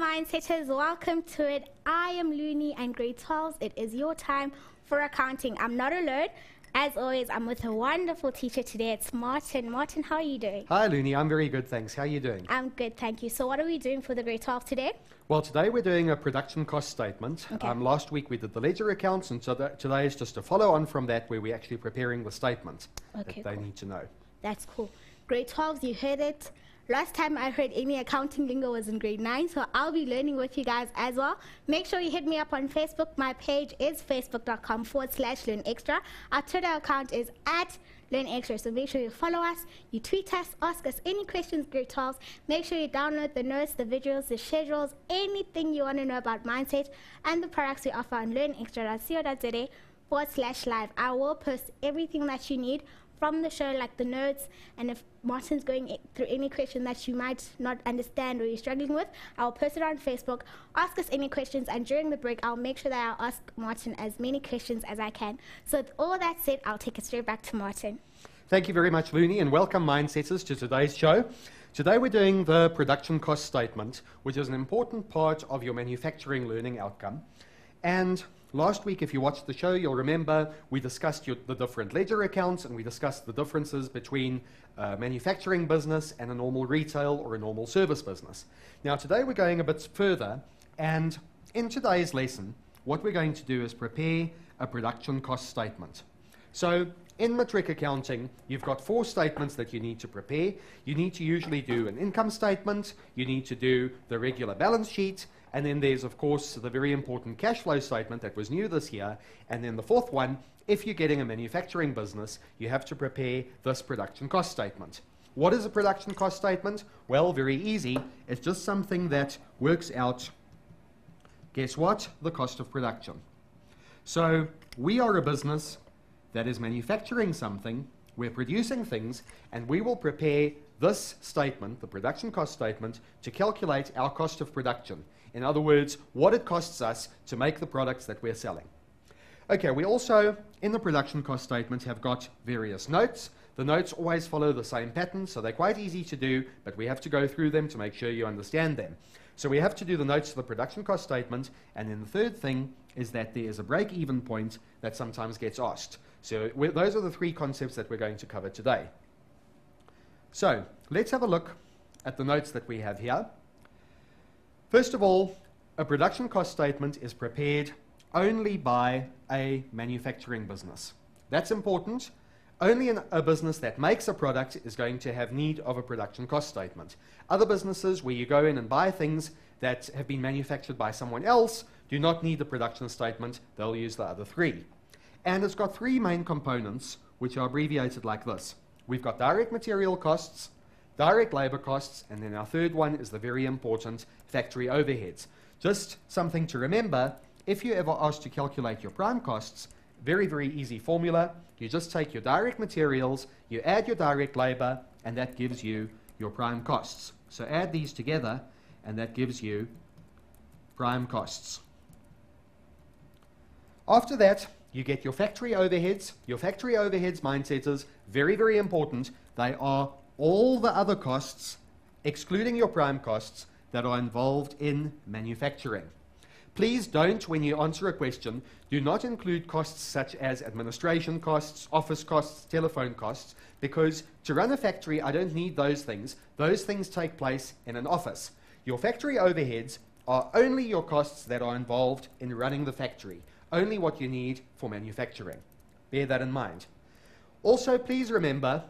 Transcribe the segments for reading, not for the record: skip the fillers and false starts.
Mindsetters, welcome to it. I am Looney and grade 12. It is your time for accounting. I'm not alone. As always, I'm with a wonderful teacher today. It's Martin. Martin, how are you doing? Hi, Looney. I'm very good, thanks. How are you doing? I'm good, thank you. So what are we doing for the grade 12 today? Well, today we're doing a production cost statement. Okay. Last week we did the ledger accounts, and so today is just a follow-on from that where we're actually preparing the statement that they need to know. That's cool. Grade 12s, you heard it. Last time I heard any accounting lingo was in grade 9, so I'll be learning with you guys as well. Make sure you hit me up on Facebook. My page is facebook.com/LearnExtra. Our Twitter account is @LearnExtra, so make sure you follow us, you tweet us, ask us any questions, grade 12s. Make sure you download the notes, the videos, the schedules, anything you want to know about Mindset and the products we offer on learnextra.co.za/live. I will post everything that you need from the show, like the notes, and if Martin's going through any question that you might not understand or you're struggling with, I'll post it on Facebook. Ask us any questions, and during the break, I'll make sure that I'll ask Martin as many questions as I can. So with all that said, I'll take it straight back to Martin. Thank you very much, Looney, and welcome, Mindsetters, to today's show. Today we're doing the production cost statement, which is an important part of your manufacturing learning outcome. And last week, if you watched the show, you'll remember we discussed the different ledger accounts, and we discussed the differences between a manufacturing business and a normal retail or a normal service business. Now, today we're going a bit further, and in today's lesson, what we're going to do is prepare a production cost statement. So, in matric accounting, you've got 4 statements that you need to prepare. You need to usually do an income statement, you need to do the regular balance sheet, and then there's, of course, the very important cash flow statement that was new this year. And then the 4th one, if you're getting a manufacturing business, you have to prepare this production cost statement. What is a production cost statement? Well, very easy. It's just something that works out, guess what? The cost of production. So we are a business that is manufacturing something, we're producing things, and we will prepare this statement, the production cost statement, to calculate our cost of production. In other words, what it costs us to make the products that we're selling. Okay, we also, in the production cost statement, have got various notes. The notes always follow the same pattern, so they're quite easy to do, but we have to go through them to make sure you understand them. So we have to do the notes to the production cost statement, and then the third thing is that there is a break-even point that sometimes gets asked. So those are the 3 concepts that we're going to cover today. So let's have a look at the notes that we have here. First of all, a production cost statement is prepared only by a manufacturing business. That's important. Only a business that makes a product is going to have need of a production cost statement. Other businesses where you go in and buy things that have been manufactured by someone else do not need the production statement. They'll use the other 3. And it's got 3 main components, which are abbreviated like this. We've got direct material costs, direct labor costs, and then our third one is the very important factory overheads. Just something to remember, if you ever asked to calculate your prime costs, very, very easy formula. You just take your direct materials, you add your direct labor, and that gives you your prime costs. So add these together, and that gives you prime costs. After that, you get your factory overheads. Your factory overheads, Mindsetters, very, very important. They are all the other costs, excluding your prime costs, that are involved in manufacturing. Please don't, when you answer a question, do not include costs such as administration costs, office costs, telephone costs, because to run a factory, I don't need those things. Those things take place in an office. Your factory overheads are only your costs that are involved in running the factory. Only what you need for manufacturing. Bear that in mind. Also, please remember,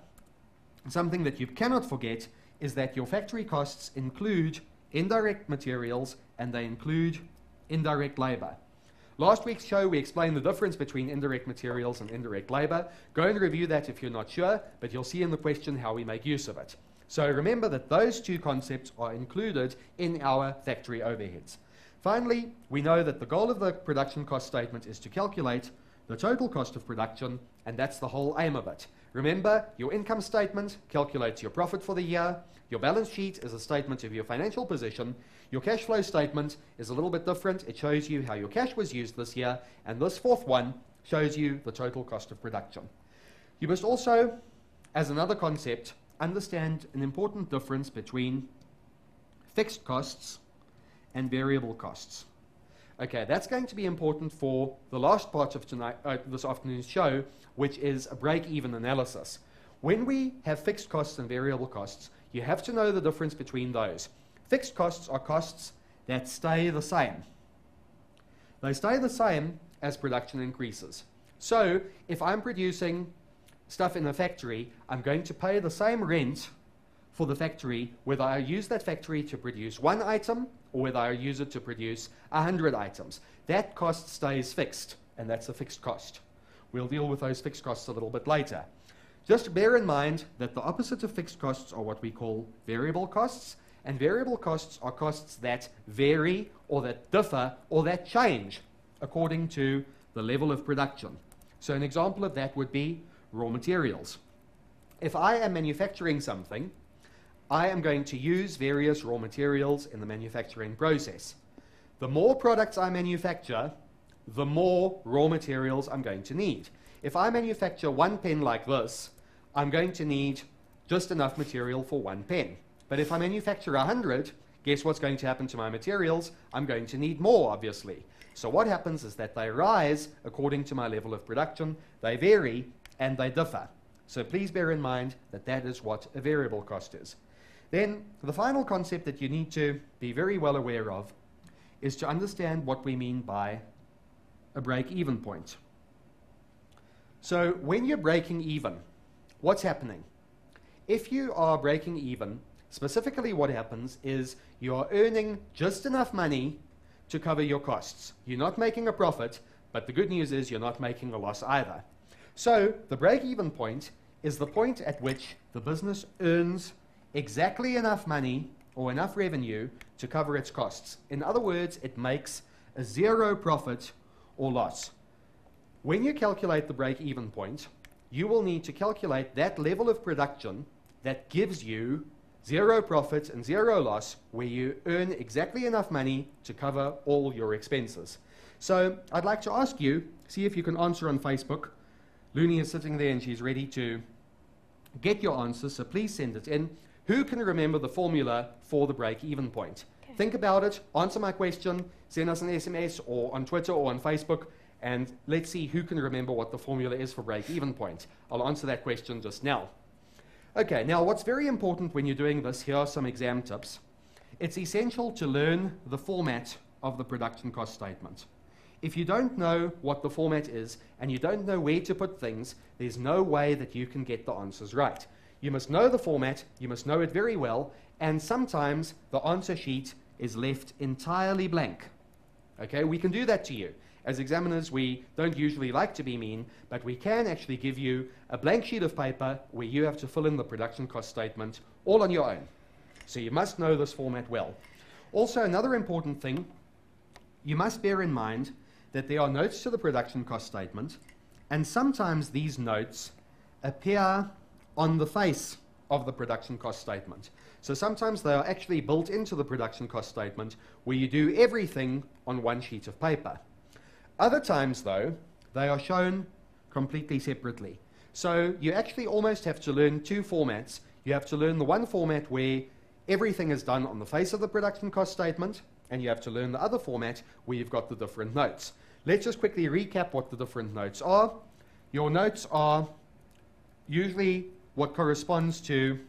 something that you cannot forget is that your factory costs include indirect materials and they include indirect labor. Last week's show, we explained the difference between indirect materials and indirect labor. Go and review that if you're not sure, but you'll see in the question how we make use of it. So remember that those 2 concepts are included in our factory overheads. Finally, we know that the goal of the production cost statement is to calculate the total cost of production, and that's the whole aim of it. Remember, your income statement calculates your profit for the year, your balance sheet is a statement of your financial position, your cash flow statement is a little bit different. It shows you how your cash was used this year, and this 4th one shows you the total cost of production. You must also, as another concept, understand an important difference between fixed costs and variable costs. Okay, that's going to be important for the last part of this afternoon's show, which is a break-even analysis. When we have fixed costs and variable costs, you have to know the difference between those. Fixed costs are costs that stay the same. They stay the same as production increases. So, if I'm producing stuff in a factory, I'm going to pay the same rent for the factory, whether I use that factory to produce one item or whether I use it to produce 100 items. That cost stays fixed, and that's a fixed cost. We'll deal with those fixed costs a little bit later. Just bear in mind that the opposite of fixed costs are what we call variable costs, and variable costs are costs that vary or that differ or that change according to the level of production. So an example of that would be raw materials. If I am manufacturing something, I am going to use various raw materials in the manufacturing process. The more products I manufacture, the more raw materials I'm going to need. If I manufacture one pen like this, I'm going to need just enough material for one pen. But if I manufacture 100, guess what's going to happen to my materials? I'm going to need more, obviously. So what happens is that they rise according to my level of production, they vary, and they differ. So please bear in mind that that is what a variable cost is. Then the final concept that you need to be very well aware of is to understand what we mean by a break-even point. So when you're breaking even, what's happening? If you are breaking even, specifically what happens is you are earning just enough money to cover your costs. You're not making a profit, but the good news is you're not making a loss either. So the break-even point is the point at which the business earns exactly enough money or enough revenue to cover its costs. In other words, it makes a zero profit or loss. When you calculate the break-even point, you will need to calculate that level of production that gives you zero profit and zero loss, where you earn exactly enough money to cover all your expenses. So I'd like to ask you, see if you can answer on Facebook. Looney is sitting there and she's ready to get your answers, so please send it in. Who can remember the formula for the break-even point? Okay. Think about it, answer my question, send us an SMS or on Twitter or on Facebook, and let's see who can remember what the formula is for break-even point. I'll answer that question just now. Okay, now what's very important when you're doing this, here are some exam tips. It's essential to learn the format of the production cost statement. If you don't know what the format is and you don't know where to put things, there's no way that you can get the answers right. You must know the format, you must know it very well, and sometimes the answer sheet is left entirely blank. Okay, we can do that to you. As examiners, we don't usually like to be mean, but we can actually give you a blank sheet of paper where you have to fill in the production cost statement all on your own. So you must know this format well. Also, another important thing, you must bear in mind that there are notes to the production cost statement, and sometimes these notes appear on the face of the production cost statement. So sometimes they are actually built into the production cost statement where you do everything on one sheet of paper. Other times, though, they are shown completely separately. So you actually almost have to learn two formats. You have to learn the one format where everything is done on the face of the production cost statement, and you have to learn the other format where you've got the different notes. Let's just quickly recap what the different notes are. Your notes are usually what corresponds to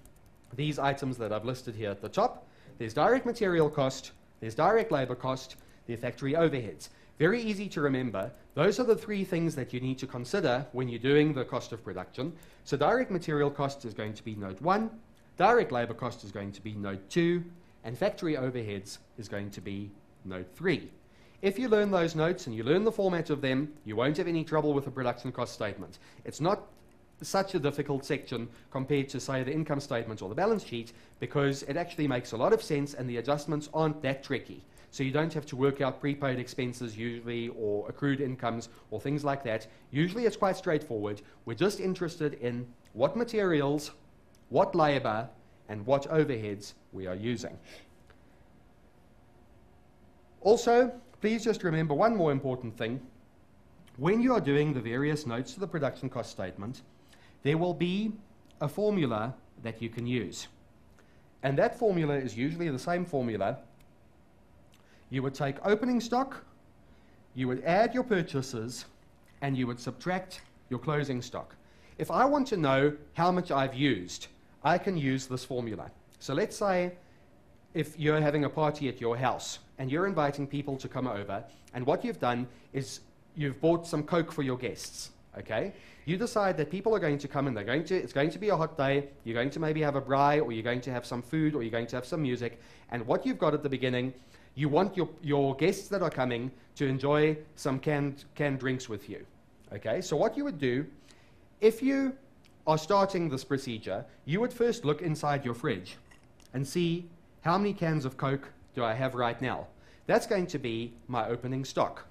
these items that I've listed here at the top. There's direct material cost, there's direct labor cost, there's factory overheads. Very easy to remember. Those are the three things that you need to consider when you're doing the cost of production. So direct material cost is going to be note 1, direct labor cost is going to be note 2, and factory overheads is going to be note 3. If you learn those notes and you learn the format of them, you won't have any trouble with the production cost statement. It's not such a difficult section compared to, say, the income statement or the balance sheet, because it actually makes a lot of sense and the adjustments aren't that tricky. So you don't have to work out prepaid expenses usually, or accrued incomes, or things like that. Usually it's quite straightforward. We're just interested in what materials, what labor, and what overheads we are using. Also, please just remember one more important thing. When you are doing the various notes to the production cost statement, there will be a formula that you can use. And that formula is usually the same formula you would take opening stock, you would add your purchases, and you would subtract your closing stock. If I want to know how much I've used, I can use this formula. So let's say if you're having a party at your house and you're inviting people to come over, and what you've done is you've bought some Coke for your guests, okay? You decide that people are going to come and it's going to be a hot day, you're going to maybe have a braai, or you're going to have some food, or you're going to have some music, and what you've got at the beginning, you want your guests that are coming to enjoy some canned drinks with you, okay? So what you would do, if you are starting this procedure, you would first look inside your fridge and see how many cans of Coke do I have right now. That's going to be my opening stock.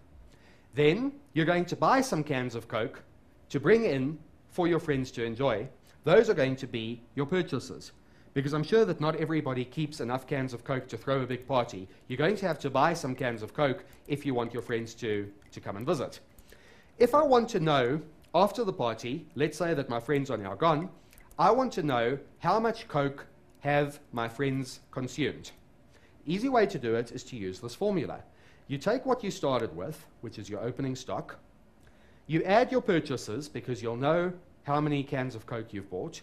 Then you're going to buy some cans of Coke to bring in for your friends to enjoy. Those are going to be your purchases, because I'm sure that not everybody keeps enough cans of Coke to throw a big party. You're going to have to buy some cans of Coke if you want your friends to come and visit. If I want to know after the party, let's say that my friends are now gone, I want to know how much Coke have my friends consumed. Easy way to do it is to use this formula. You take what you started with, which is your opening stock, you add your purchases, because you'll know how many cans of Coke you've bought,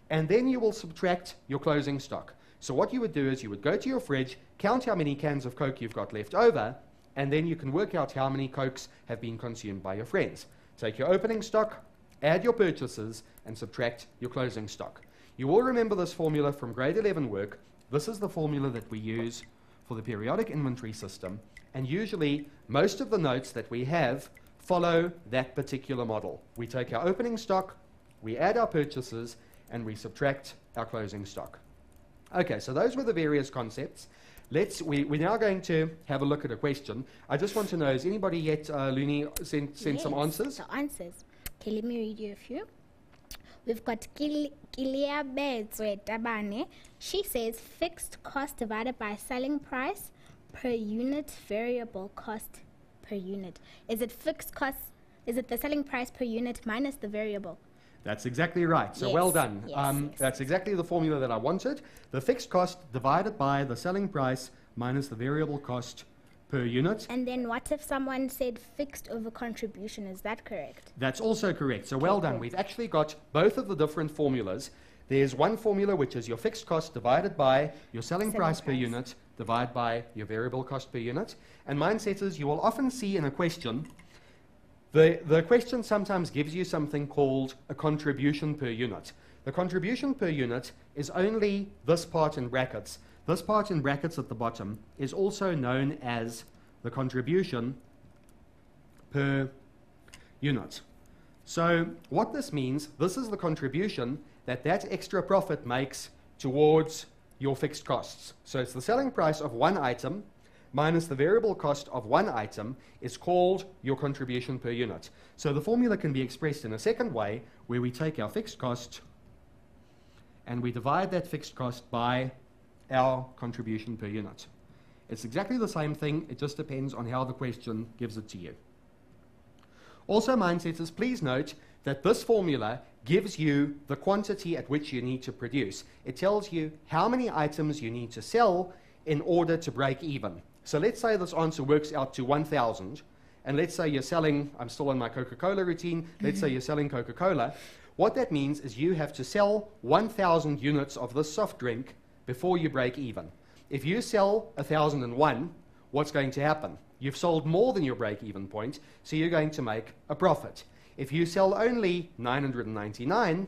and then you will subtract your closing stock. So what you would do is you would go to your fridge, count how many cans of Coke you've got left over, and then you can work out how many Cokes have been consumed by your friends. Take your opening stock, add your purchases, and subtract your closing stock. You will remember this formula from grade 11 work. This is the formula that we use for the periodic inventory system, and usually most of the notes that we have follow that particular model. We take our opening stock, we add our purchases, and we subtract our closing stock. Okay, so those were the various concepts. We're now going to have a look at a question. I just want to know, has anybody yet, Luni, sent some answers? The answers. Okay, let me read you a few. We've got Kilia Bedzwe Tabane. She says fixed cost divided by selling price per unit, variable cost per unit. Is it fixed cost? Is it the selling price per unit minus the variable? That's exactly right. So yes, well done. Yes. That's exactly the formula that I wanted. The fixed cost divided by the selling price minus the variable cost per unit. And then what if someone said fixed over contribution? Is that correct? That's also correct. So well done. We've actually got both of the different formulas. There's one formula which is your fixed cost divided by your selling price per unit divided by your variable cost per unit. And Mindsetters, you will often see in a question, the question sometimes gives you something called a contribution per unit. The contribution per unit is only this part in brackets. This part in brackets at the bottom is also known as the contribution per unit. So what this means, this is the contribution that extra profit makes towards your fixed costs. So it's the selling price of one item minus the variable cost of one item is called your contribution per unit. So the formula can be expressed in a second way, where we take our fixed cost and we divide that fixed cost by our contribution per unit. It's exactly the same thing, it just depends on how the question gives it to you. Also, Mindsetters, please note that this formula gives you the quantity at which you need to produce. It tells you how many items you need to sell in order to break even. So let's say this answer works out to 1,000, and let's say you're selling, I'm still on my Coca-Cola routine, let's say you're selling Coca-Cola. What that means is you have to sell 1,000 units of this soft drink before you break even. If you sell 1,001, what's going to happen? You've sold more than your break-even point, so you're going to make a profit. If you sell only 999,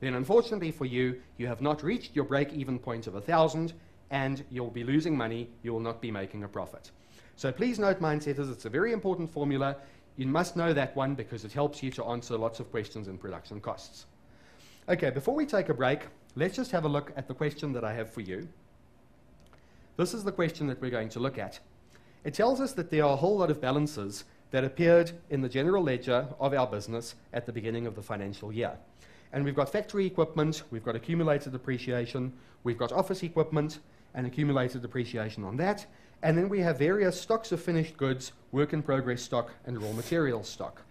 then unfortunately for you, you have not reached your break-even point of 1,000, and you'll be losing money, you will not be making a profit. So please note, Mindsetters, it's a very important formula. You must know that one because it helps you to answer lots of questions in production costs. Okay, before we take a break, let's just have a look at the question that I have for you. This is the question that we're going to look at. It tells us that there are a whole lot of balances that appeared in the general ledger of our business at the beginning of the financial year. And we've got factory equipment, we've got accumulated depreciation, we've got office equipment and accumulated depreciation on that, and then we have various stocks of finished goods, work in progress stock, and raw material stock.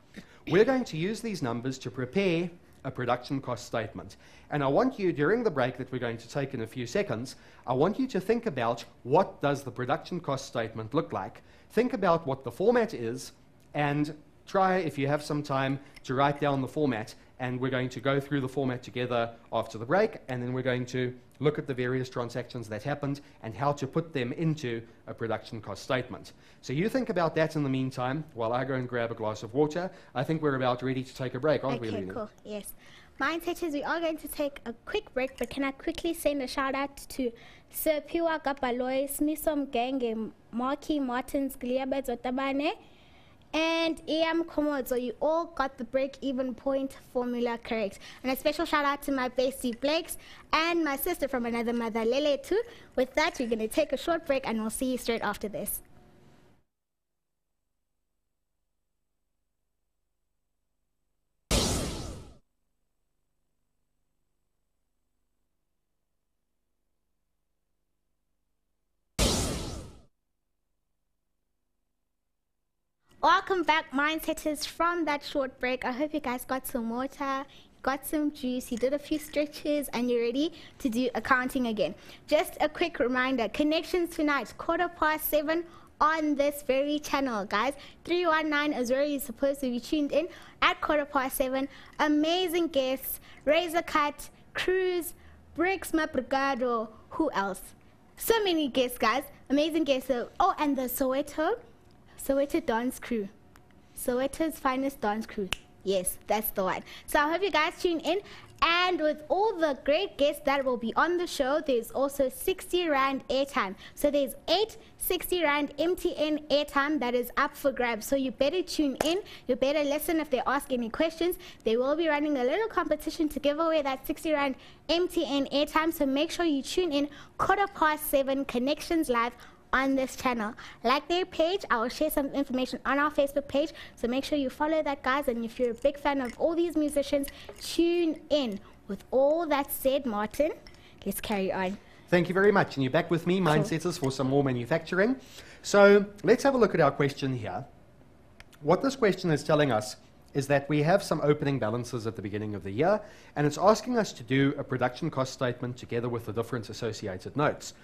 We're going to use these numbers to prepare a production cost statement. And I want you, during the break that we're going to take in a few seconds, I want you to think about what does the production cost statement look like. Think about what the format is, and try, if you have some time, to write down the format. And we're going to go through the format together after the break, and then we're going to look at the various transactions that happened and how to put them into a production cost statement. So you think about that in the meantime while I go and grab a glass of water. I think we're about ready to take a break, aren't we, Luni? Okay, cool. Yes. Mindsetters, we are going to take a quick break, but can I quickly send a shout out to Sir Piwa Kapaloy, Smisom Genge, Marky Martins, Gliabet Zotabane, and Iam Komodzo. You all got the break-even point formula correct. And a special shout out to my bestie Blakes and my sister from another mother, Lele, too. With that, we're going to take a short break, and we'll see you straight after this. Welcome back, Mindsetters, from that short break. I hope you guys got some water, got some juice, you did a few stretches, and you're ready to do accounting again. Just a quick reminder, connections tonight, 7:15 on this very channel, guys. 319 is where you're supposed to be tuned in at 7:15. Amazing guests, Razor Cut, Cruz, Bricks Mabrigado, who else? So many guests, guys. Amazing guests. Oh, and the Soweto dance crew. Soweto's finest dance crew. Yes, that's the one. So I hope you guys tune in. And with all the great guests that will be on the show, there's also 60 Rand airtime. So there's 8 60 Rand MTN airtime that is up for grabs. So you better tune in. You better listen if they ask any questions. They will be running a little competition to give away that 60 Rand MTN airtime. So make sure you tune in 7:15 Connections Live on this channel. Like their page, I will share some information on our Facebook page, so make sure you follow that, guys. And if you're a big fan of all these musicians, tune in. With all that said, Martin, let's carry on. Thank you very much. And you're back with me, Mindsetters, for some more manufacturing. So let's have a look at our question here. What this question is telling us is that we have some opening balances at the beginning of the year, and it's asking us to do a production cost statement together with the different associated notes.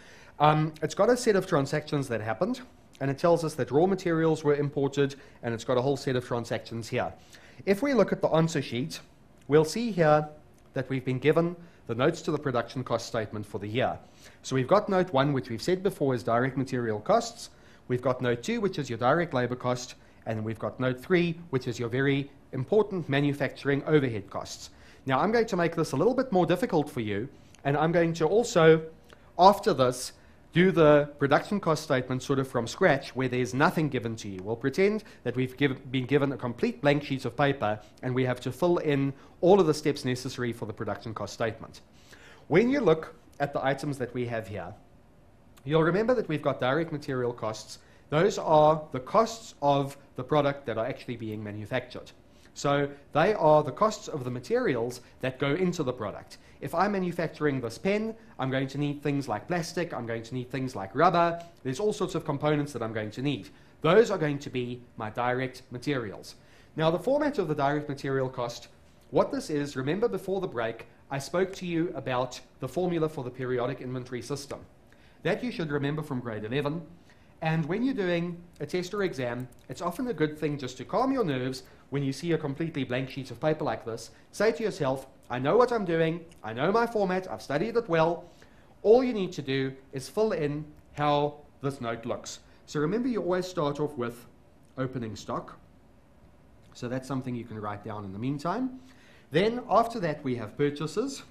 It's got a set of transactions that happened, and it tells us that raw materials were imported, and it's got a whole set of transactions here. If we look at the answer sheet, we'll see here that we've been given the notes to the production cost statement for the year. So we've got note 1, which we've said before is direct material costs. We've got note 2, which is your direct labor cost, and we've got note 3, which is your very important manufacturing overhead costs. Now I'm going to make this a little bit more difficult for you, and I'm going to also, after this, do the production cost statement sort of from scratch where there's nothing given to you. We'll pretend that we've been given a complete blank sheet of paper and we have to fill in all of the steps necessary for the production cost statement. When you look at the items that we have here, you'll remember that we've got direct material costs. Those are the costs of the product that are actually being manufactured. So they are the costs of the materials that go into the product. If I'm manufacturing this pen, I'm going to need things like plastic, I'm going to need things like rubber, there's all sorts of components that I'm going to need. Those are going to be my direct materials. Now the format of the direct material cost, what this is, remember before the break, I spoke to you about the formula for the periodic inventory system. That you should remember from grade 11. And when you're doing a test or exam, it's often a good thing just to calm your nerves when you see a completely blank sheet of paper like this. Say to yourself, I know what I'm doing, I know my format, I've studied it well. All you need to do is fill in how this note looks. So remember, you always start off with opening stock. So that's something you can write down in the meantime. Then after that we have purchases.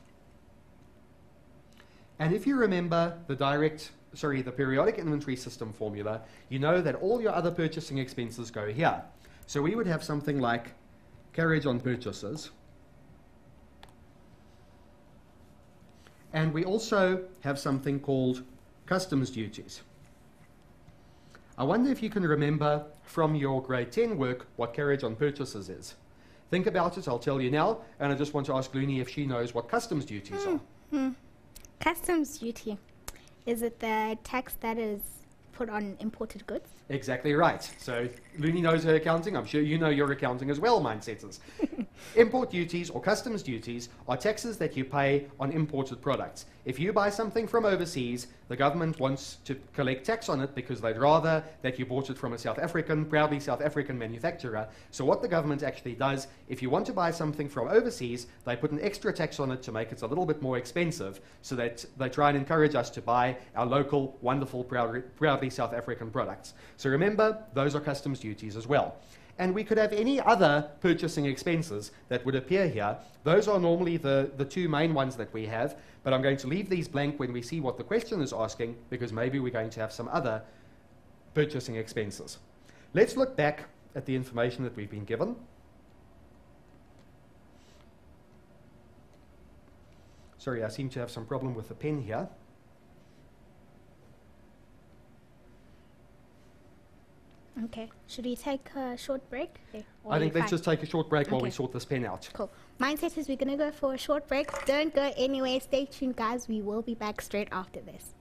And if you remember the periodic inventory system formula, you know that all your other purchasing expenses go here. So we would have something like carriage on purchases. And we also have something called customs duties. I wonder if you can remember from your grade 10 work what carriage on purchases is. Think about it, I'll tell you now, and I just want to ask Luni if she knows what customs duties are. Customs duty. Is it the tax that is put on imported goods? Exactly right. So Luni knows her accounting. I'm sure you know your accounting as well, Mindsetters. Import duties or customs duties are taxes that you pay on imported products. If you buy something from overseas, the government wants to collect tax on it because they'd rather that you bought it from a proudly South African manufacturer. So what the government actually does, if you want to buy something from overseas, they put an extra tax on it to make it a little bit more expensive, so that they try and encourage us to buy our local, wonderful, proudly South African products. So remember, those are customs duties as well. And we could have any other purchasing expenses that would appear here. Those are normally the two main ones that we have, but I'm going to leave these blank when we see what the question is asking, because maybe we're going to have some other purchasing expenses. Let's look back at the information that we've been given. Sorry, I seem to have some problem with the pen here. Okay. Should we take a short break? Okay. I think let's just take a short break while we sort this pen out. Cool. Mindset is we're going to go for a short break. Don't go anywhere. Stay tuned, guys. We will be back straight after this.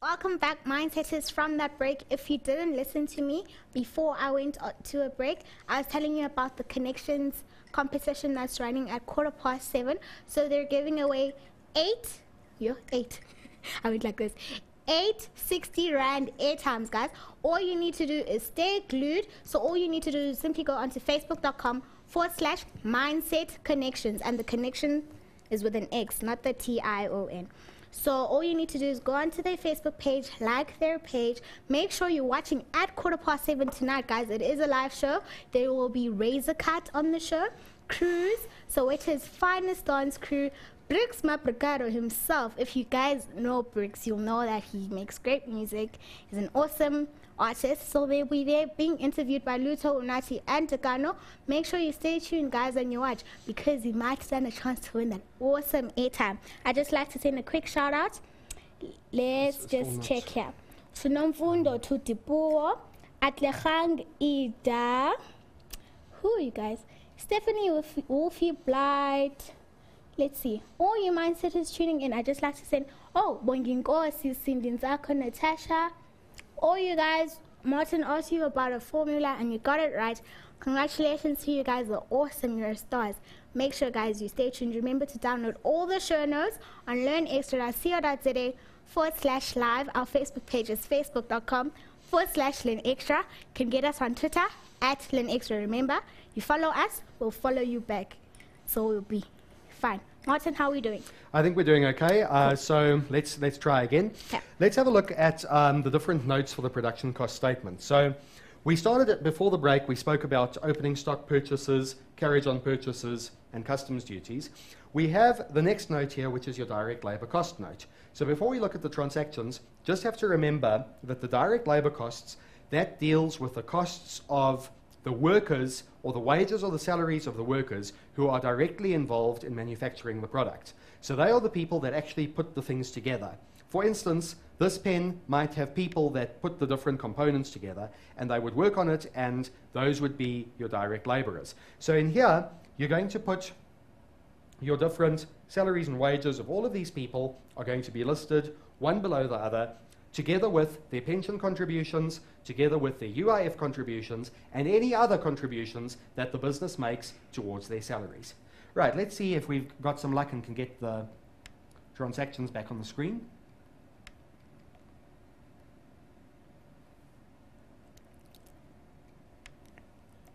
Welcome back, Mindsetters, from that break. If you didn't listen to me before I went to a break, I was telling you about the connections competition that's running at 7:15. So they're giving away eight, I went like this, 860 Rand airtimes, guys. All you need to do is stay glued. So all you need to do is simply go onto facebook.com/mindset connections, and the connection is with an X, not the TION. So all you need to do is go onto their Facebook page, like their page. Make sure you're watching at 7:15 tonight, guys. It is a live show. There will be Razor Cut on the show. Cruz, so it is finest dance crew. Brix Mabricado himself. If you guys know Brix, you'll know that he makes great music. He's an awesome artist. So they'll be there being interviewed by Luto, Unati, and Takano. Make sure you stay tuned, guys, and you watch, because you might stand a chance to win that awesome airtime. I'd just like to send a quick shout out. Let's just check here. Sunomfundo Tutipuo, Atlechang Ida. Who are you guys? Stephanie Wolfie Blight. Let's see. All you mindsetters tuning in, I'd just like to send, Bonginkosi, Sindinzako, Natasha. All you guys, Martin asked you about a formula and you got it right. Congratulations to you guys, are awesome, you're stars. Make sure, guys, you stay tuned. Remember to download all the show notes on learnextra.co.za/live. Our Facebook page is facebook.com/learnextra. You can get us on Twitter @learnextra. Remember, you follow us, we'll follow you back. So we'll be fine. Martin, how are we doing? I think we're doing okay. Cool. So let's try again. Okay. Let's have a look at the different notes for the production cost statement. So we started it before the break. We spoke about opening stock purchases, carriage on purchases, and customs duties. We have the next note here, which is your direct labor cost note. So before we look at the transactions, just have to remember that the direct labor costs, that deals with the costs of the workers, or the wages or the salaries of the workers who are directly involved in manufacturing the product. So they are the people that actually put the things together. For instance, this pen might have people that put the different components together, and they would work on it, and those would be your direct laborers. So in here, you're going to put your different salaries and wages of all of these people are going to be listed one below the other, together with their pension contributions, together with their UIF contributions, and any other contributions that the business makes towards their salaries. Right, let's see if we've got some luck and can get the transactions back on the screen.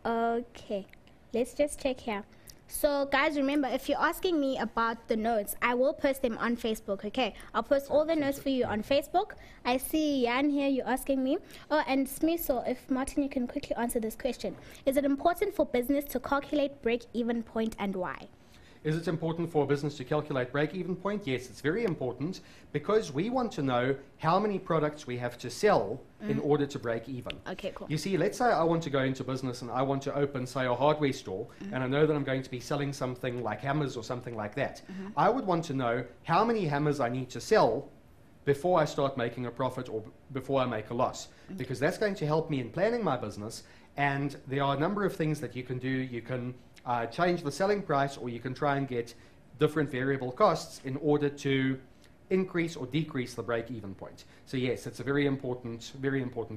Okay, let's just check here. So guys, remember, if you're asking me about the notes, I will post them on Facebook, okay? I'll post all the notes for you on Facebook. I see Jan here, you're asking me. Oh, and Smith, so if Martin, you can quickly answer this question. Is it important for business to calculate break-even point, and why? Is it important for a business to calculate break-even point? Yes, it's very important, because we want to know how many products we have to sell in order to break even. Okay, cool. You see, let's say I want to go into business and I want to open, say, a hardware store, and I know that I'm going to be selling something like hammers or something like that. I would want to know how many hammers I need to sell before I start making a profit or before I make a loss, because that's going to help me in planning my business. And there are a number of things that you can do. You can change the selling price, or you can try and get different variable costs in order to increase or decrease the break-even point. So yes, it's a very important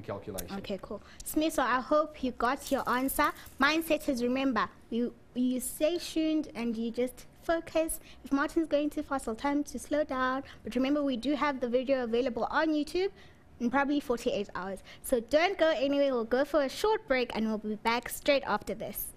calculation. Okay, cool. Smith, so I hope you got your answer. Mindset is, remember, you stay tuned and you just focus. If Martin's going too fast, I'll tell him to slow down. But remember, we do have the video available on YouTube in probably 48 hours. So don't go anywhere. We'll go for a short break and we'll be back straight after this.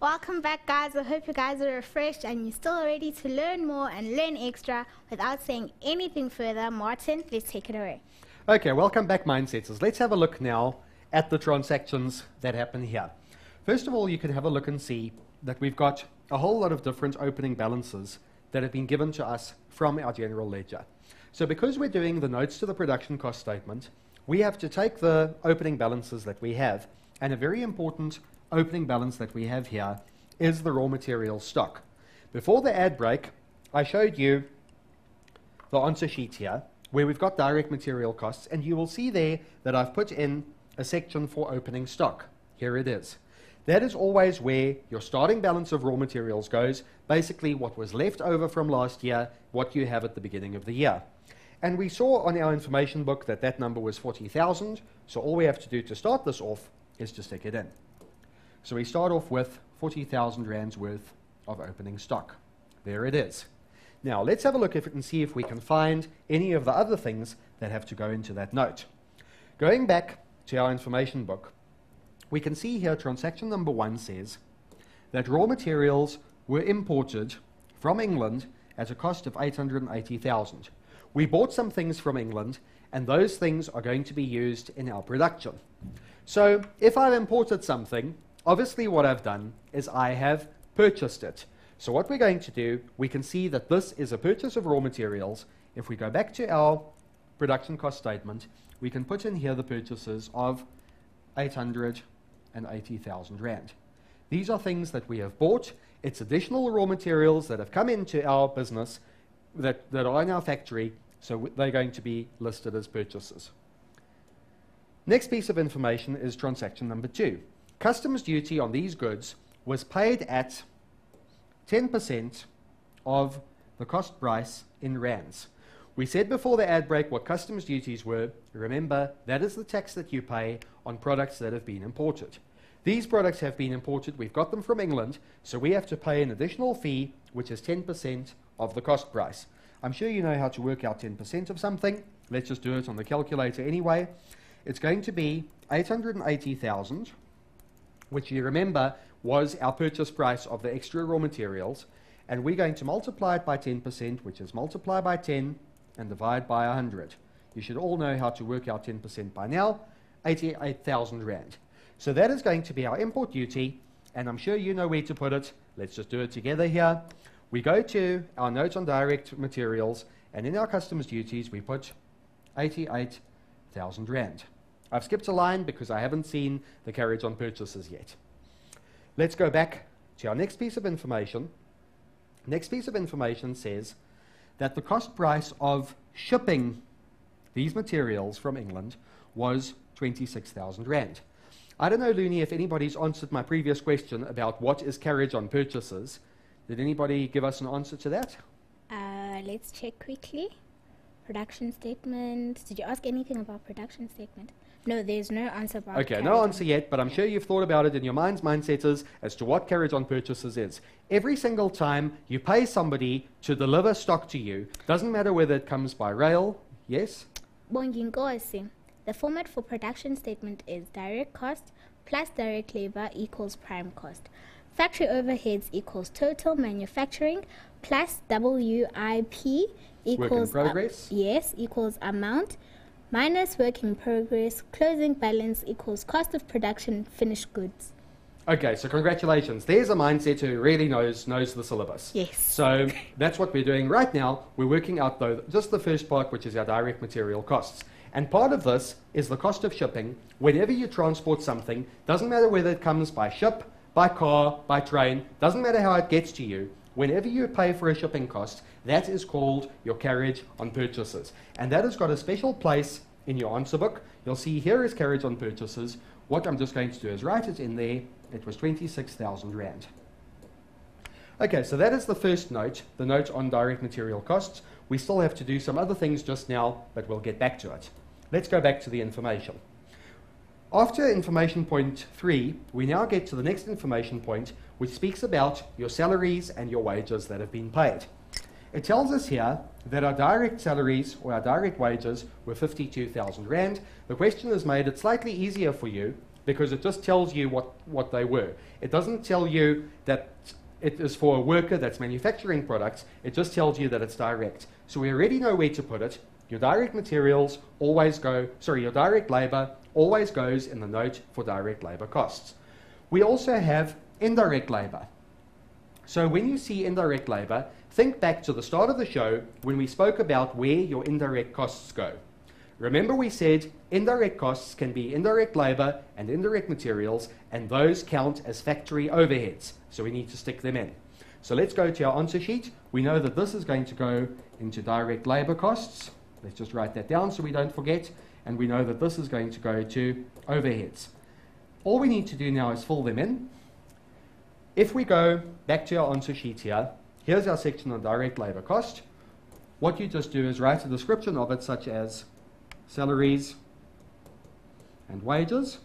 Welcome back, guys. I hope you guys are refreshed and you're still ready to learn more and learn extra. Without saying anything further, Martin, let's take it away. Okay, welcome back, Mindsetters. Let's have a look now at the transactions that happen here. First of all, you can have a look and see that we've got a whole lot of different opening balances that have been given to us from our general ledger. So because we're doing the notes to the production cost statement, we have to take the opening balances that we have, and a very important opening balance that we have here is the raw material stock. Before the ad break, I showed you the answer sheet here where we've got direct material costs, and you will see there that I've put in a section for opening stock. Here it is. That is always where your starting balance of raw materials goes, basically what was left over from last year, what you have at the beginning of the year. And we saw on our information book that that number was 40,000, so all we have to do to start this off is to stick it in. So we start off with 40,000 rands worth of opening stock. There it is. Now let's have a look at it and see if we can find any of the other things that have to go into that note. Going back to our information book, we can see here transaction number 1 says that raw materials were imported from England at a cost of 880,000. We bought some things from England, and those things are going to be used in our production. So if I've imported something, obviously what I've done is I have purchased it. So what we're going to do, we can see that this is a purchase of raw materials. If we go back to our production cost statement, we can put in here the purchases of 880,000 rand. These are things that we have bought. It's additional raw materials that have come into our business that are in our factory, so they're going to be listed as purchases. Next piece of information is transaction number 2. Customs duty on these goods was paid at 10% of the cost price in rands. We said before the ad break what customs duties were. Remember, that is the tax that you pay on products that have been imported. These products have been imported, we've got them from England, so we have to pay an additional fee, which is 10% of the cost price. I'm sure you know how to work out 10% of something. Let's just do it on the calculator anyway. It's going to be 880,000, which you remember was our purchase price of the extra raw materials, and we're going to multiply it by 10%, which is multiply by 10 and divide by 100. You should all know how to work out 10% by now, 88,000 rand. So that is going to be our import duty, and I'm sure you know where to put it. Let's just do it together here. We go to our note on direct materials, and in our customs duties we put 88,000 rand. I've skipped a line because I haven't seen the carriage on purchases yet. Let's go back to our next piece of information. Next piece of information says that the cost price of shipping these materials from England was 26,000 rand. I don't know, Looney, if anybody's answered my previous question about what is carriage on purchases. Did anybody give us an answer to that? Let's check quickly. Production statement. Did you ask anything about production statement? No, there's no answer about Okay, no answer yet, but I'm sure you've thought about it in your mindsetters as to what carriage on purchases is. Every single time you pay somebody to deliver stock to you, doesn't matter whether it comes by rail, yes? Bonginkosi. The format for production statement is direct cost plus direct labor equals prime cost. Factory overheads equals total manufacturing plus WIP equals work in progress. Yes, equals amount minus work in progress, closing balance equals cost of production finished goods. Okay, so congratulations. There's a mindset who really knows the syllabus. Yes. So that's what we're doing right now. We're working out, though, just the first part, which is our direct material costs. And part of this is the cost of shipping. Whenever you transport something, doesn't matter whether it comes by ship, by car, by train, doesn't matter how it gets to you, whenever you pay for a shipping cost, that is called your carriage on purchases. And that has got a special place in your answer book. You'll see here is carriage on purchases. What I'm just going to do is write it in there. It was 26,000 Rand. Okay, so that is the first note, the note on direct material costs. We still have to do some other things just now, but we'll get back to it. Let's go back to the information. After information point 3, we now get to the next information point, which speaks about your salaries and your wages that have been paid. It tells us here that our direct salaries or our direct wages were 52,000 Rand. The question has made it slightly easier for you because it just tells you what they were. It doesn't tell you that it is for a worker that's manufacturing products. It just tells you that it's direct. So we already know where to put it. Your direct materials always go, your direct labor always goes in the note for direct labor costs. We also have indirect labor. So when you see indirect labor, think back to the start of the show when we spoke about where your indirect costs go. Remember we said indirect costs can be indirect labor and indirect materials, and those count as factory overheads. So we need to stick them in. So let's go to our answer sheet. We know that this is going to go into direct labor costs. Let's just write that down so we don't forget. And we know that this is going to go to overheads. All we need to do now is fill them in. If we go back to our answer sheet here, here's our section on direct labor cost. What you just do is write a description of it, such as salaries and wages.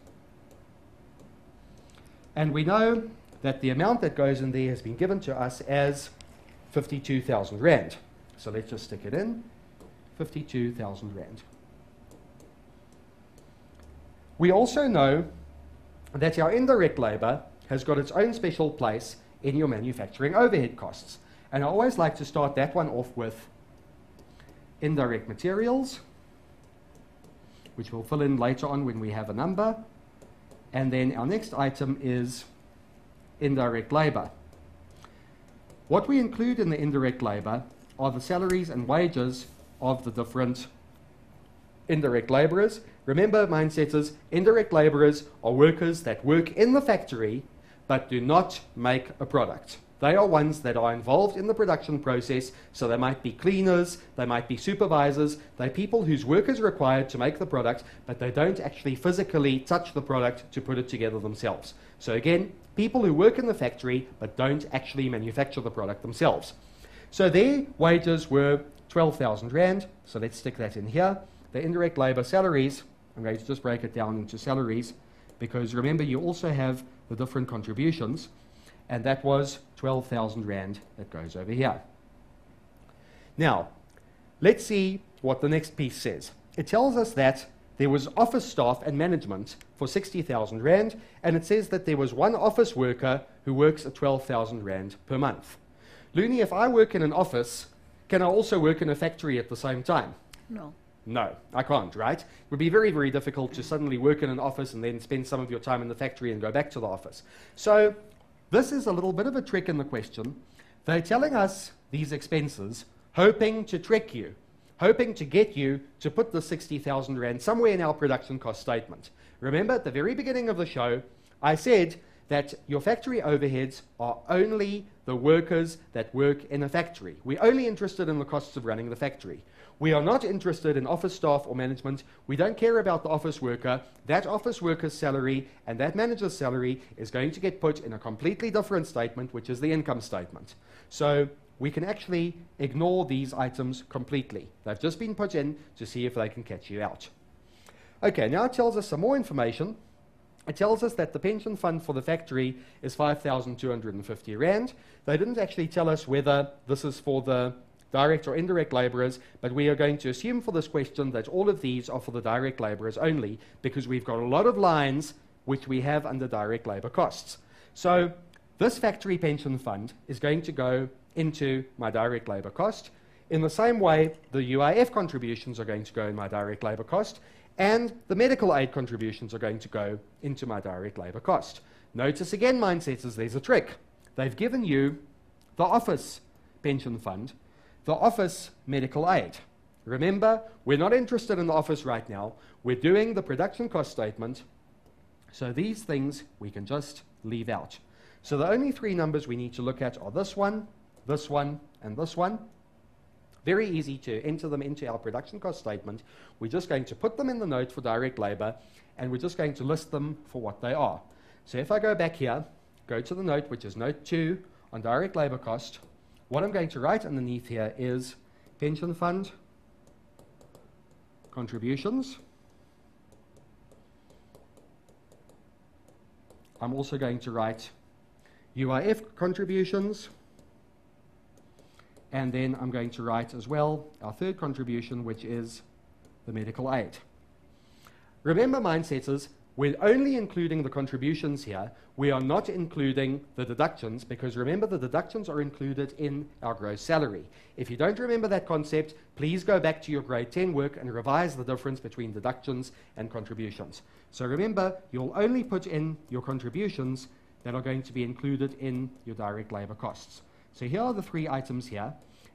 And we know that the amount that goes in there has been given to us as 52,000 Rand. So let's just stick it in, 52,000 Rand. We also know that our indirect labor has got its own special place in your manufacturing overhead costs. And I always like to start that one off with indirect materials, which we'll fill in later on when we have a number. And then our next item is indirect labor. What we include in the indirect labor are the salaries and wages of the different indirect laborers. Remember, mindsetters, indirect laborers are workers that work in the factory but do not make a product. They are ones that are involved in the production process, so they might be cleaners, they might be supervisors, they're people whose work is required to make the product, but they don't actually physically touch the product to put it together themselves. So again, people who work in the factory but don't actually manufacture the product themselves. So their wages were 12,000 Rand, so let's stick that in here. The indirect labor salaries, I'm going to just break it down into salaries, because remember you also have the different contributions, and that was 12,000 Rand that goes over here. Now, let's see what the next piece says. It tells us that there was office staff and management for 60,000 Rand, and it says that there was one office worker who works at 12,000 Rand per month. Looney, if I work in an office, can I also work in a factory at the same time? No. No, I can't, right? It would be very, very difficult to suddenly work in an office and then spend some of your time in the factory and go back to the office. So this is a little bit of a trick in the question. They're telling us these expenses, hoping to trick you, hoping to get you to put the 60,000 Rand somewhere in our production cost statement. Remember, at the very beginning of the show, I said that your factory overheads are only the workers that work in a factory. We're only interested in the costs of running the factory. We are not interested in office staff or management. We don't care about the office worker. That office worker's salary and that manager's salary is going to get put in a completely different statement, which is the income statement. So we can actually ignore these items completely. They've just been put in to see if they can catch you out. Okay, now it tells us some more information. It tells us that the pension fund for the factory is 5,250 Rand. They didn't actually tell us whether this is for the direct or indirect laborers, but we are going to assume for this question that all of these are for the direct laborers only, because we've got a lot of lines which we have under direct labor costs. So this factory pension fund is going to go into my direct labor cost. In the same way, the UIF contributions are going to go in my direct labor cost, and the medical aid contributions are going to go into my direct labor cost. Notice again, mindsetters, there's a trick. They've given you the office pension fund, the office medical aid. Remember, we're not interested in the office right now. We're doing the production cost statement. So these things we can just leave out. So the only three numbers we need to look at are this one, and this one. Very easy to enter them into our production cost statement. We're just going to put them in the note for direct labor, and we're just going to list them for what they are. So if I go back here, go to the note, which is note 2 on direct labor cost, what I'm going to write underneath here is pension fund contributions. I'm also going to write UIF contributions, and then I'm going to write as well our third contribution, which is the medical aid. Remember, Mindsetters, we're only including the contributions here. We are not including the deductions, because remember, the deductions are included in our gross salary. If you don't remember that concept, please go back to your grade 10 work and revise the difference between deductions and contributions. So remember, you'll only put in your contributions that are going to be included in your direct labor costs. So here are the three items here,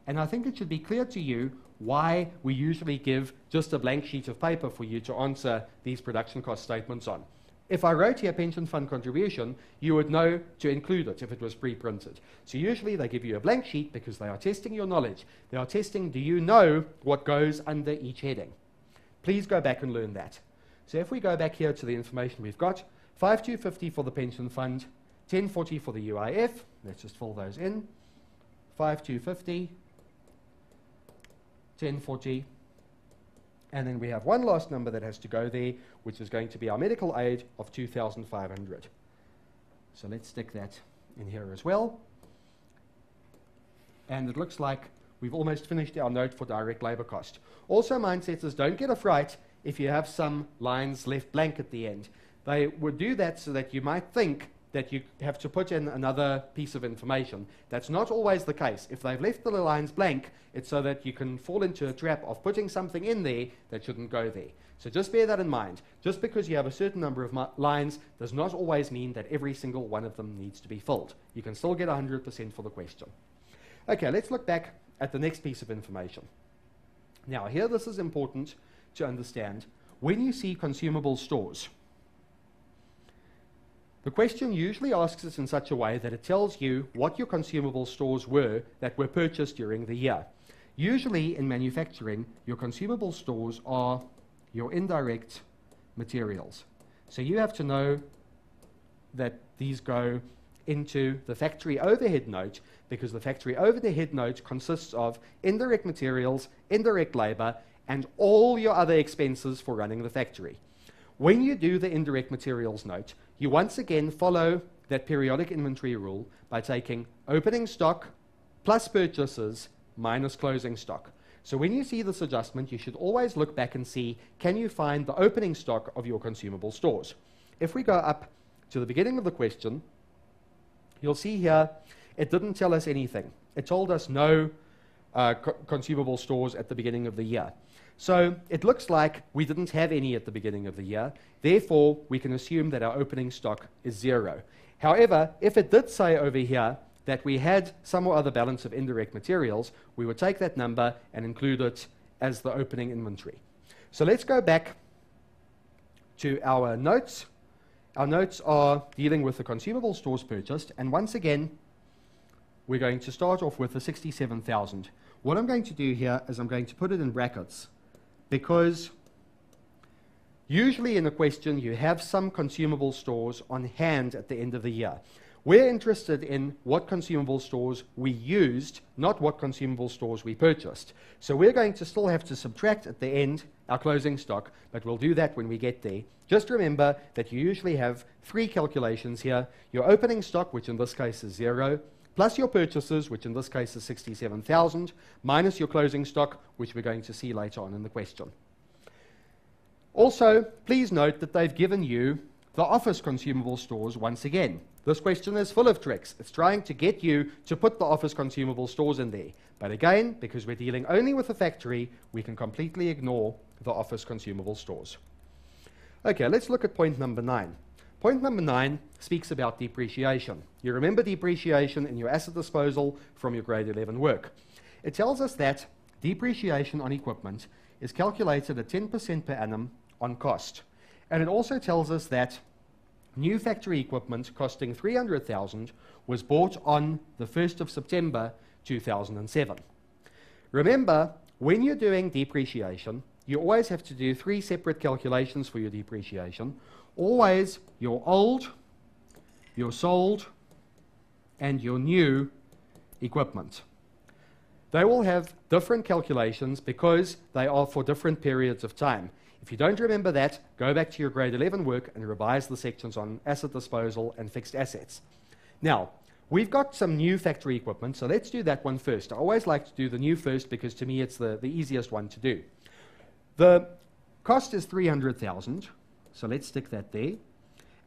and I think it should be clear to you why we usually give just a blank sheet of paper for you to answer these production cost statements on. If I wrote here pension fund contribution, you would know to include it if it was pre-printed. So usually they give you a blank sheet because they are testing your knowledge. They are testing, do you know what goes under each heading? Please go back and learn that. So if we go back here to the information we've got, 5250 for the pension fund, 1040 for the UIF, let's just fill those in, 5250, 1040, and then we have one last number that has to go there, which is going to be our medical aid of 2,500. So let's stick that in here as well. And it looks like we've almost finished our note for direct labor cost. Also, Mindsetters, don't get a fright if you have some lines left blank at the end. They would do that so that you might think that you have to put in another piece of information. That's not always the case. If they've left the lines blank, it's so that you can fall into a trap of putting something in there that shouldn't go there. So just bear that in mind. Just because you have a certain number of lines does not always mean that every single one of them needs to be filled. You can still get 100% for the question. Okay, let's look back at the next piece of information. Now, here this is important to understand. When you see consumable stores, the question usually asks us in such a way that it tells you what your consumable stores were that were purchased during the year. Usually in manufacturing, your consumable stores are your indirect materials. So you have to know that these go into the factory overhead note, because the factory overhead note consists of indirect materials, indirect labor, and all your other expenses for running the factory. When you do the indirect materials note, you once again follow that periodic inventory rule by taking opening stock plus purchases minus closing stock. So when you see this adjustment, you should always look back and see, can you find the opening stock of your consumable stores? If we go up to the beginning of the question, you'll see here it didn't tell us anything. It told us no consumable stores at the beginning of the year. So it looks like we didn't have any at the beginning of the year. Therefore, we can assume that our opening stock is 0. However, if it did say over here that we had some or other balance of indirect materials, we would take that number and include it as the opening inventory. So let's go back to our notes. Our notes are dealing with the consumable stores purchased, and once again, we're going to start off with the 67,000. What I'm going to do here is I'm going to put it in brackets, because usually in a question you have some consumable stores on hand at the end of the year. We're interested in what consumable stores we used, not what consumable stores we purchased. So we're going to still have to subtract at the end our closing stock, but we'll do that when we get there. Just remember that you usually have 3 calculations here. Your opening stock, which in this case is 0, plus your purchases, which in this case is 67,000, minus your closing stock, which we're going to see later on in the question. Also, please note that they've given you the office consumable stores once again. This question is full of tricks. It's trying to get you to put the office consumable stores in there. But again, because we're dealing only with the factory, we can completely ignore the office consumable stores. Okay, let's look at point number 9. Point number 9 speaks about depreciation. You remember depreciation in your asset disposal from your grade 11 work. It tells us that depreciation on equipment is calculated at 10% per annum on cost. And it also tells us that new factory equipment costing 300,000 was bought on the 1st of September 2007. Remember, when you're doing depreciation, you always have to do 3 separate calculations for your depreciation. Always your old, your sold, and your new equipment. They all have different calculations because they are for different periods of time. If you don't remember that, go back to your grade 11 work and revise the sections on asset disposal and fixed assets. Now, we've got some new factory equipment, so let's do that one first. I always like to do the new first because to me it's the easiest one to do. The cost is 300,000, so let's stick that there.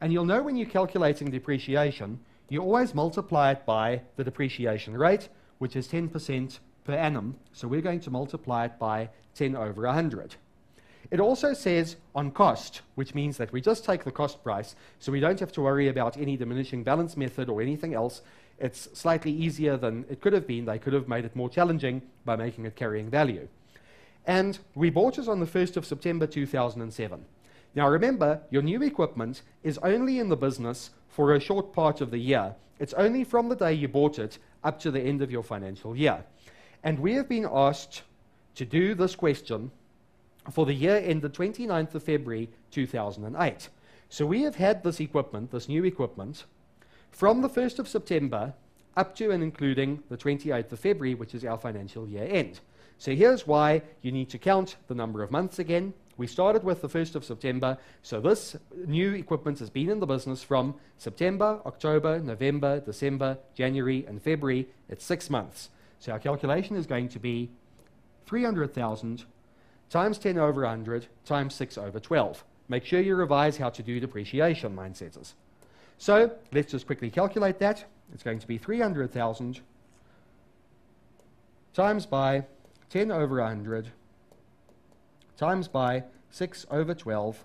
And you'll know when you're calculating depreciation, you always multiply it by the depreciation rate, which is 10% per annum. So we're going to multiply it by 10 over 100. It also says on cost, which means that we just take the cost price, so we don't have to worry about any diminishing balance method or anything else. It's slightly easier than it could have been. They could have made it more challenging by making it carrying value. And we bought it on the 1st of September 2007. Now remember, your new equipment is only in the business for a short part of the year. It's only from the day you bought it up to the end of your financial year. And we have been asked to do this question for the year ended 29th of February 2008. So we have had this equipment, this new equipment, from the 1st of September up to and including the 28th of February, which is our financial year end. So here's why you need to count the number of months again. We started with the 1st of September, so this new equipment has been in the business from September, October, November, December, January, and February. It's 6 months. So our calculation is going to be 300,000 times 10 over 100 times 6 over 12. Make sure you revise how to do depreciation, Mindsetters. So let's just quickly calculate that. It's going to be 300,000 times by 10 over 100 times by 6 over 12.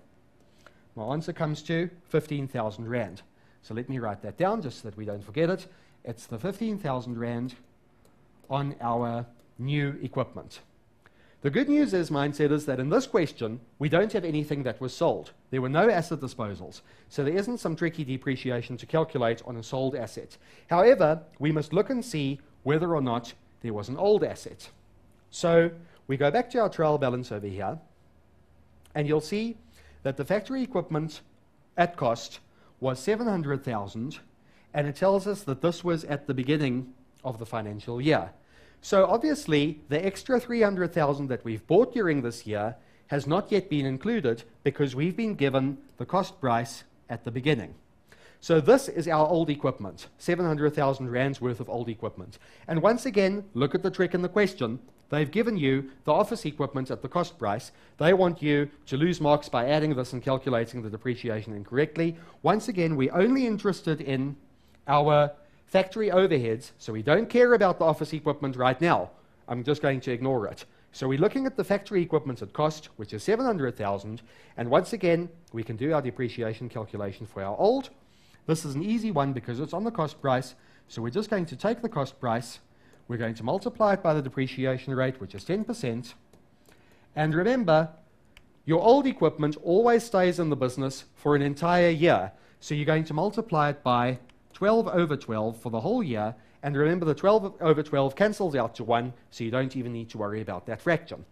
My answer comes to 15,000 Rand. So let me write that down just so that we don't forget it. It's the 15,000 Rand on our new equipment. The good news is, Mindsetters, that in this question, we don't have anything that was sold. There were no asset disposals, so there isn't some tricky depreciation to calculate on a sold asset. However, we must look and see whether or not there was an old asset. So we go back to our trial balance over here, and you'll see that the factory equipment at cost was 700,000, and it tells us that this was at the beginning of the financial year. So obviously, the extra 300,000 that we've bought during this year has not yet been included because we've been given the cost price at the beginning. So this is our old equipment, 700,000 Rands worth of old equipment. And once again, look at the trick in the question. They've given you the office equipment at the cost price. They want you to lose marks by adding this and calculating the depreciation incorrectly. Once again, we're only interested in our factory overheads, so we don't care about the office equipment right now. I'm just going to ignore it. So we're looking at the factory equipment at cost, which is 700,000, and once again, we can do our depreciation calculation for our old. This is an easy one because it's on the cost price, so we're just going to take the cost price, we're going to multiply it by the depreciation rate, which is 10%, and remember, your old equipment always stays in the business for an entire year, so you're going to multiply it by 12 over 12 for the whole year, and remember the 12 over 12 cancels out to 1, so you don't even need to worry about that fraction.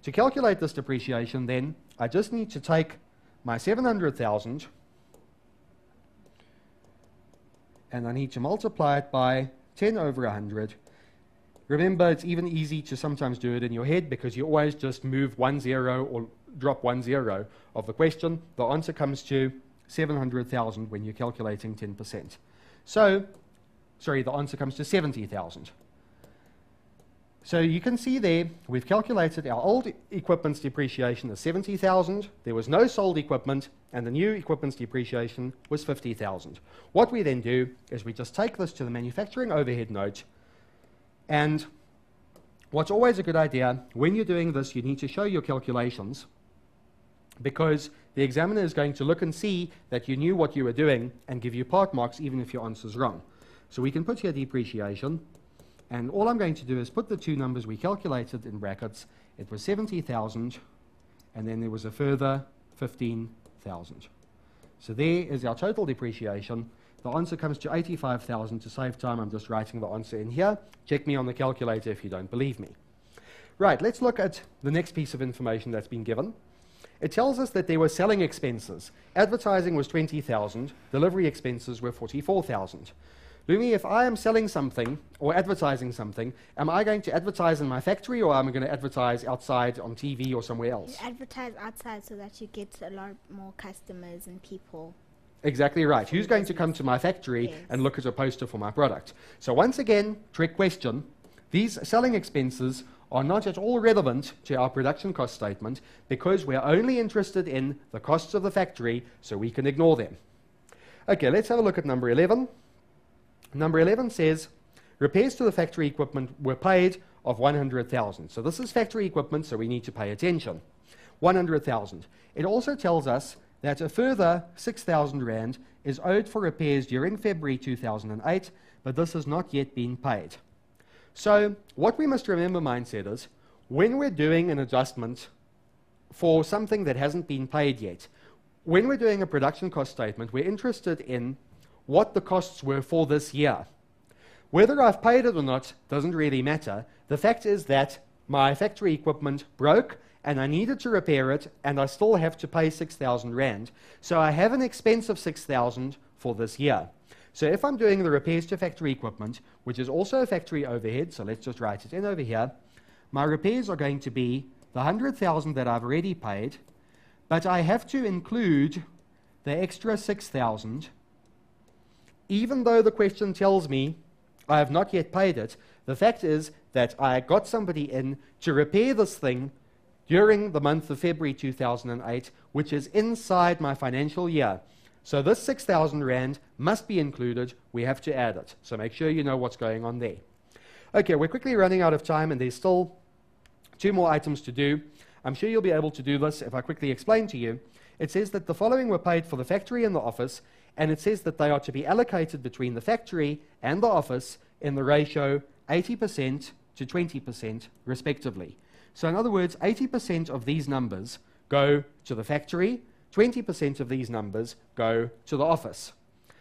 To calculate this depreciation then, I just need to take my 700,000 and I need to multiply it by 10 over 100. Remember, it's even easy to sometimes do it in your head because you always just move 1 0 or drop 1 0 of the question. The answer comes to 700,000 when you're calculating 10%. So, sorry, the answer comes to 70,000. So you can see there, we've calculated our old equipment's depreciation as 70,000. There was no sold equipment, and the new equipment's depreciation was 50,000. What we then do is we just take this to the manufacturing overhead note, and what's always a good idea, when you're doing this, you need to show your calculations, because the examiner is going to look and see that you knew what you were doing and give you part marks even if your answer's wrong. So we can put here depreciation, And all I'm going to do is put the two numbers we calculated in brackets. It was 70,000, and then there was a further 15,000. So there is our total depreciation. The answer comes to 85,000. To save time, I'm just writing the answer in here. Check me on the calculator if you don't believe me. Right, let's look at the next piece of information that's been given. It tells us that there were selling expenses. Advertising was 20,000. Delivery expenses were 44,000. Lumi, if I am selling something or advertising something, am I going to advertise in my factory, or am I going to advertise outside on TV or somewhere else? You advertise outside so that you get a lot more customers and people. Exactly right. Who's going to come to my factory and look at a poster for my product? So once again, trick question. These selling expenses are not at all relevant to our production cost statement because we're only interested in the costs of the factory, so we can ignore them. Okay, let's have a look at number 11. Number 11 says, repairs to the factory equipment were paid of 100,000. So this is factory equipment, so we need to pay attention. 100,000. It also tells us that a further 6,000 Rand is owed for repairs during February 2008, but this has not yet been paid. So what we must remember, mindsetters, when we're doing an adjustment for something that hasn't been paid yet, when we're doing a production cost statement, we're interested in what the costs were for this year. Whether I've paid it or not doesn't really matter. The fact is that my factory equipment broke and I needed to repair it, and I still have to pay 6,000 Rand. So I have an expense of 6,000 for this year. So if I'm doing the repairs to factory equipment, which is also a factory overhead, so let's just write it in over here, my repairs are going to be the 100,000 that I've already paid, but I have to include the extra 6,000. Even though the question tells me I have not yet paid it, the fact is that I got somebody in to repair this thing during the month of February 2008, which is inside my financial year. So this 6,000 Rand must be included. We have to add it. So make sure you know what's going on there. Okay, we're quickly running out of time, and there's still 2 more items to do. I'm sure you'll be able to do this if I quickly explain to you. It says that the following were paid for the factory and the office, and it says that they are to be allocated between the factory and the office in the ratio 80% to 20% respectively. So in other words, 80% of these numbers go to the factory, 20% of these numbers go to the office.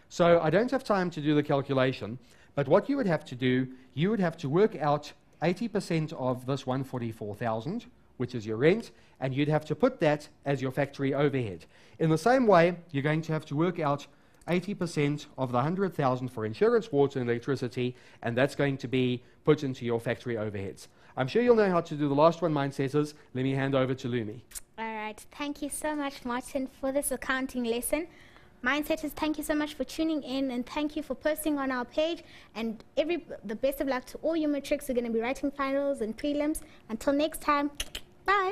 So I don't have time to do the calculation, but what you would have to do, you would have to work out 80% of this 144,000, which is your rent, and you'd have to put that as your factory overhead. In the same way, you're going to have to work out 80% of the 100,000 for insurance, water, and electricity, and that's going to be put into your factory overheads. I'm sure you'll know how to do the last one, mindsetters. Let me hand over to Lumi. All right. Thank you so much, Martin, for this accounting lesson. Mindsetters, thank you so much for tuning in, and thank you for posting on our page. And the best of luck to all your matrics who are going to be writing finals and prelims. Until next time, bye.